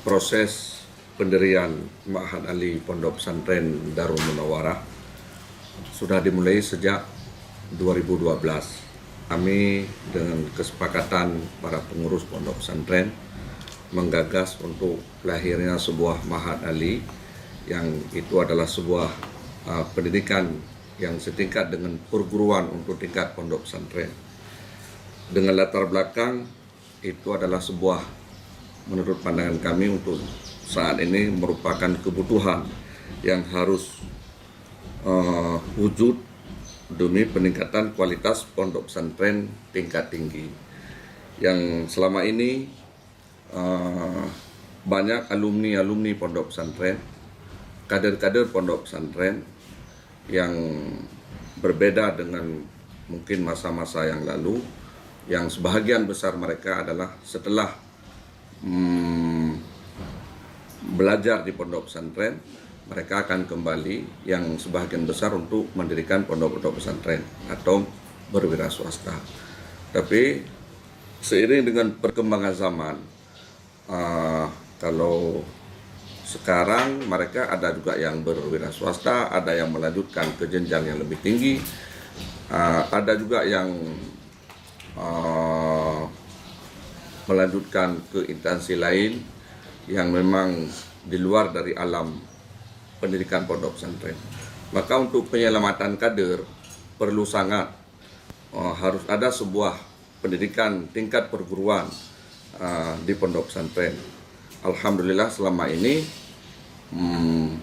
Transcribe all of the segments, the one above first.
proses pendirian Ma'had Ali Pondok Pesantren Darul Munawarah sudah dimulai sejak 2012. Kami dengan kesepakatan para pengurus pondok pesantren menggagas untuk lahirnya sebuah Ma'had Ali yang itu adalah sebuah pendidikan yang setingkat dengan perguruan untuk tingkat pondok pesantren. Dengan latar belakang itu adalah sebuah, menurut pandangan kami untuk saat ini merupakan kebutuhan yang harus wujud demi peningkatan kualitas pondok pesantren tingkat tinggi. Yang selama ini banyak alumni pondok pesantren, kader-kader pondok pesantren yang berbeda dengan mungkin masa-masa yang lalu, yang sebahagian besar mereka adalah setelah belajar di pondok pesantren, mereka akan kembali yang sebahagian besar untuk mendirikan pondok-pondok pesantren atau berwira swasta. Tapi seiring dengan perkembangan zaman, kalau sekarang mereka ada juga yang berwira swasta, ada yang melanjutkan ke jenjang yang lebih tinggi, ada juga yang melanjutkan ke instansi lain yang memang di luar dari alam pendidikan pondok pesantren. Maka untuk penyelamatan kader perlu sangat harus ada sebuah pendidikan tingkat perguruan di pondok pesantren. Alhamdulillah selama ini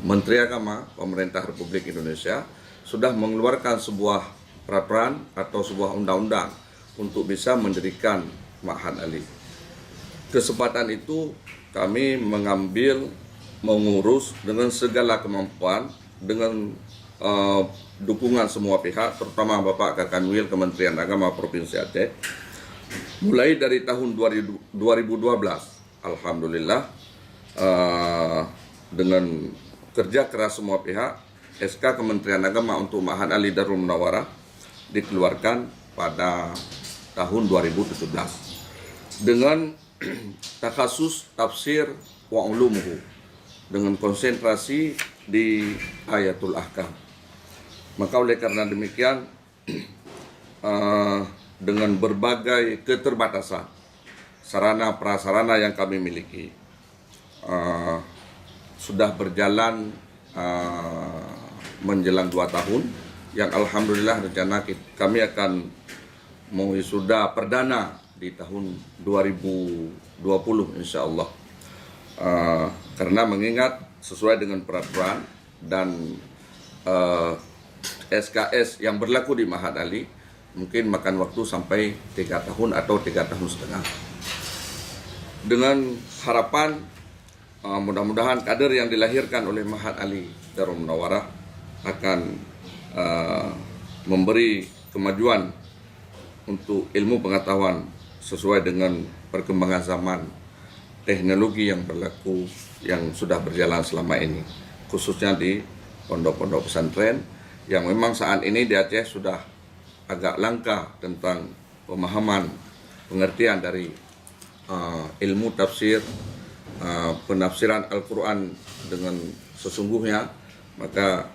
Menteri Agama Pemerintah Republik Indonesia sudah mengeluarkan sebuah peraturan atau sebuah undang-undang untuk bisa mendirikan Ma'had Ali. Kesempatan itu kami mengurus dengan segala kemampuan, dengan dukungan semua pihak, terutama Bapak Kakanwil Kementerian Agama Provinsi Aceh. Mulai dari tahun 2012, alhamdulillah, dengan kerja keras semua pihak, SK Kementerian Agama untuk Ma'had Ali Darul Munawarah dikeluarkan pada tahun 2017 dengan takhasus tafsir wa ulumuhu, dengan konsentrasi di ayatul ahkam. Maka oleh karena demikian, dengan berbagai keterbatasan sarana prasarana yang kami miliki, sudah berjalan menjelang 2 tahun, yang alhamdulillah rencana kami akan mewisuda perdana di tahun 2020 insya Allah. Karena mengingat sesuai dengan peraturan dan SKS yang berlaku di Ma'had Ali, mungkin makan waktu sampai 3 tahun atau 3,5 tahun. Dengan harapan mudah-mudahan kader yang dilahirkan oleh Ma'had Ali Darul Munawarah akan memberi kemajuan untuk ilmu pengetahuan sesuai dengan perkembangan zaman, teknologi yang berlaku yang sudah berjalan selama ini, khususnya di pondok-pondok pesantren yang memang saat ini di Aceh sudah agak langka tentang pemahaman, pengertian dari ilmu tafsir, penafsiran Al-Quran dengan sesungguhnya. Maka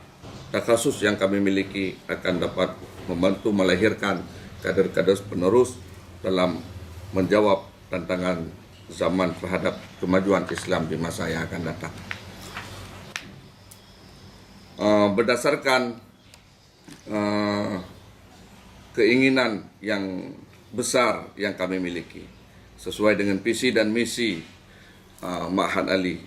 takhasus yang kami miliki akan dapat membantu melahirkan kader-kader penerus dalam menjawab tantangan zaman terhadap kemajuan Islam di masa yang akan datang. Berdasarkan keinginan yang besar yang kami miliki, sesuai dengan visi dan misi Ma'had Ali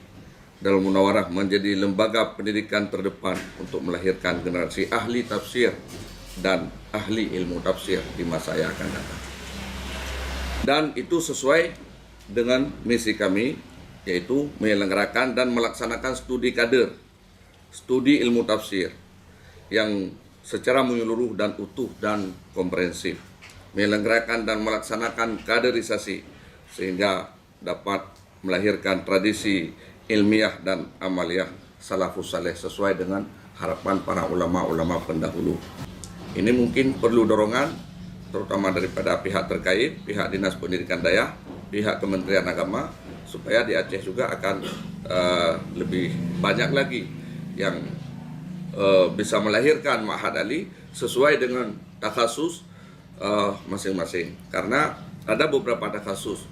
Darul Munawarah menjadi lembaga pendidikan terdepan untuk melahirkan generasi ahli tafsir dan ahli ilmu tafsir di masa yang akan datang. Dan itu sesuai dengan misi kami, yaitu menyelenggarakan dan melaksanakan studi kader, studi ilmu tafsir yang secara menyeluruh dan utuh dan komprehensif, menyelenggarakan dan melaksanakan kaderisasi sehingga dapat melahirkan tradisi ilmiah dan amaliyah salafus saleh sesuai dengan harapan para ulama-ulama pendahulu. Ini mungkin perlu dorongan terutama daripada pihak terkait, pihak Dinas Pendidikan Daya, pihak Kementerian Agama, supaya di Aceh juga akan lebih banyak lagi yang bisa melahirkan Ma'had Ali sesuai dengan takhasus masing-masing. Karena ada beberapa takhasus,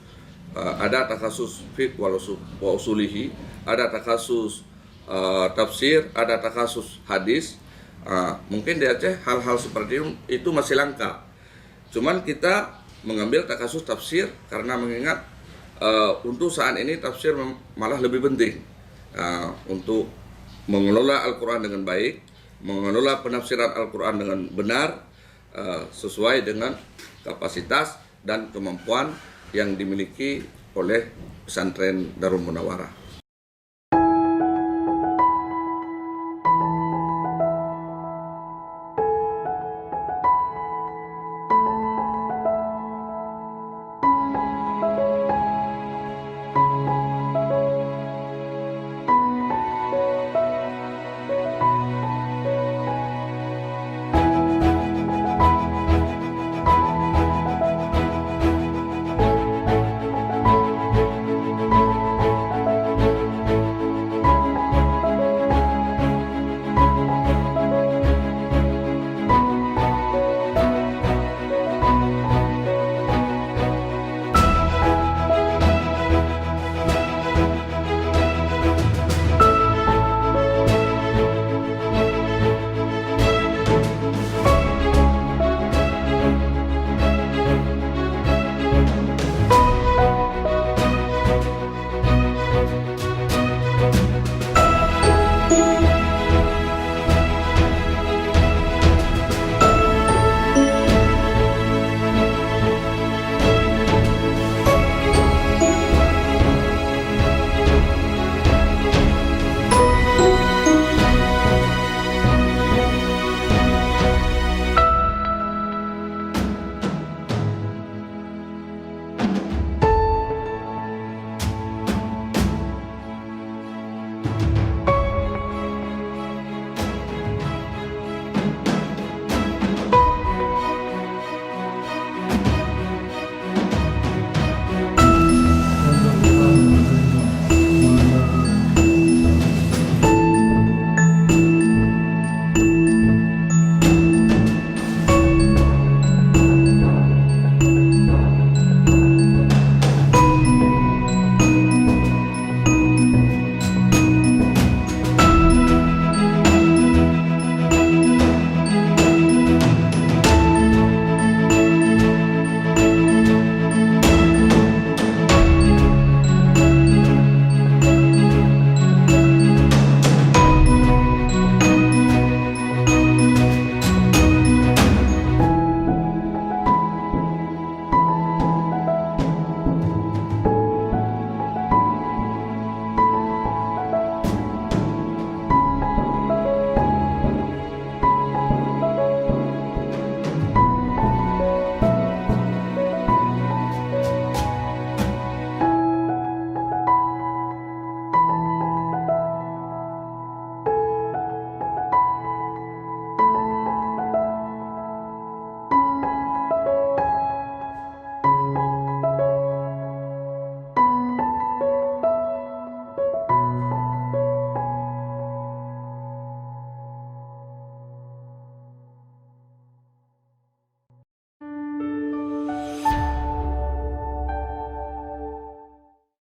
ada takhasus fiqh wa usulihi, ada takhasus tafsir, ada takhasus hadis. Mungkin di Aceh hal-hal seperti itu masih langka. Cuman kita mengambil takhasus tafsir karena mengingat untuk saat ini tafsir malah lebih penting untuk mengelola Al-Quran dengan baik, mengelola penafsiran Al-Quran dengan benar, sesuai dengan kapasitas dan kemampuan yang dimiliki oleh pesantren Darul Munawarah.